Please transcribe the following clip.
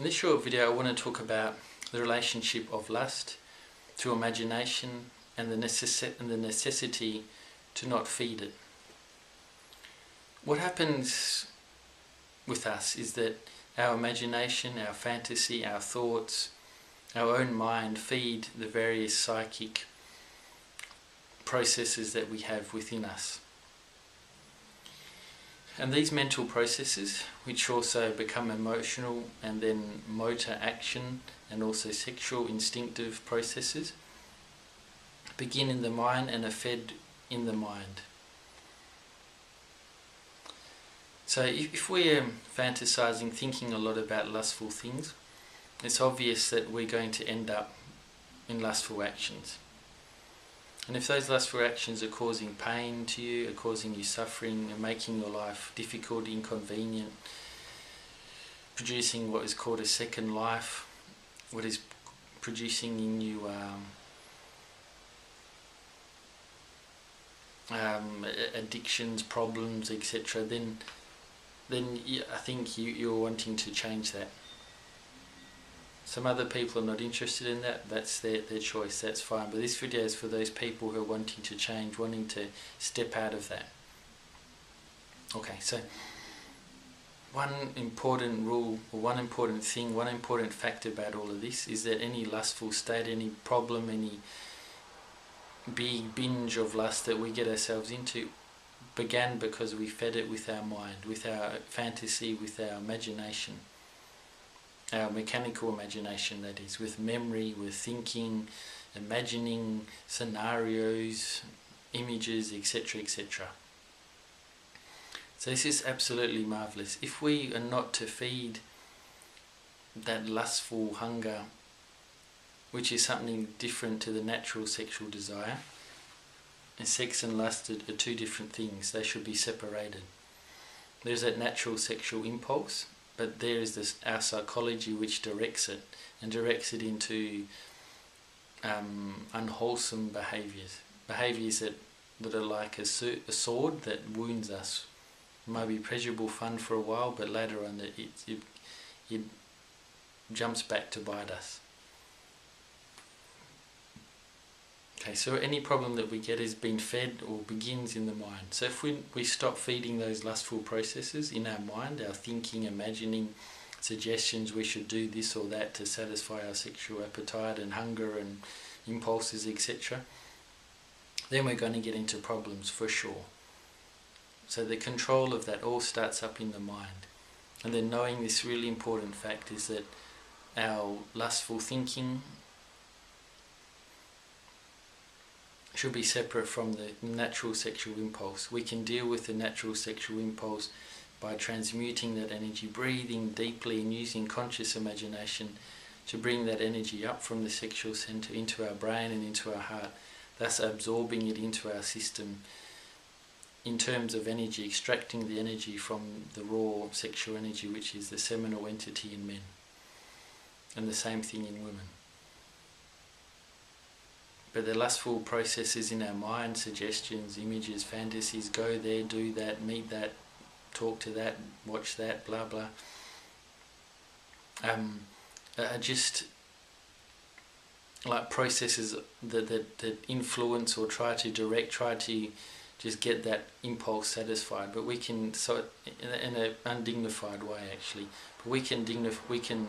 In this short video I want to talk about the relationship of lust to imagination and the necessity to not feed it. What happens with us is that our imagination, our fantasy, our thoughts, our own mind feed the various psychic processes that we have within us. And these mental processes, which also become emotional and then motor action and also sexual instinctive processes, begin in the mind and are fed in the mind. So if we're fantasizing, thinking a lot about lustful things, it's obvious that we're going to end up in lustful actions. And if those lustful actions are causing pain to you, are causing you suffering, and making your life difficult, inconvenient, producing what is called a second life, what is producing in you addictions, problems, etc., then I think you're wanting to change that. Some other people are not interested in that, that's their choice, that's fine. But this video is for those people who are wanting to change, wanting to step out of that. Okay, so one important rule, or one important thing, one important fact about all of this is that any lustful state, any problem, any big binge of lust that we get ourselves into began because we fed it with our mind, with our fantasy, with our imagination. Our mechanical imagination, that is, with memory, with thinking, imagining scenarios, images, etc., etc. So this is absolutely marvellous. If we are not to feed that lustful hunger, which is something different to the natural sexual desire, and sex and lust are two different things, they should be separated. There's that natural sexual impulse, but there is our psychology which directs it, and directs it into unwholesome behaviours. Behaviours that are like a sword that wounds us. It might be pleasurable fun for a while, but later on it jumps back to bite us. Okay, so any problem that we get is being fed or begins in the mind. So if we stop feeding those lustful processes in our mind, our thinking, imagining, suggestions we should do this or that to satisfy our sexual appetite and hunger and impulses, etc., then we're going to get into problems for sure. So the control of that all starts up in the mind. And then knowing this really important fact is that our lustful thinking should be separate from the natural sexual impulse. We can deal with the natural sexual impulse by transmuting that energy, breathing deeply and using conscious imagination to bring that energy up from the sexual center into our brain and into our heart, thus absorbing it into our system in terms of energy, extracting the energy from the raw sexual energy, which is the seminal entity in men, and the same thing in women. But the lustful processes in our mind, suggestions, images, fantasies, go there, do that, meet that, talk to that, watch that, blah blah, are just like processes that influence or try to direct, try to just get that impulse satisfied. But we can, so in an undignified way actually, but we can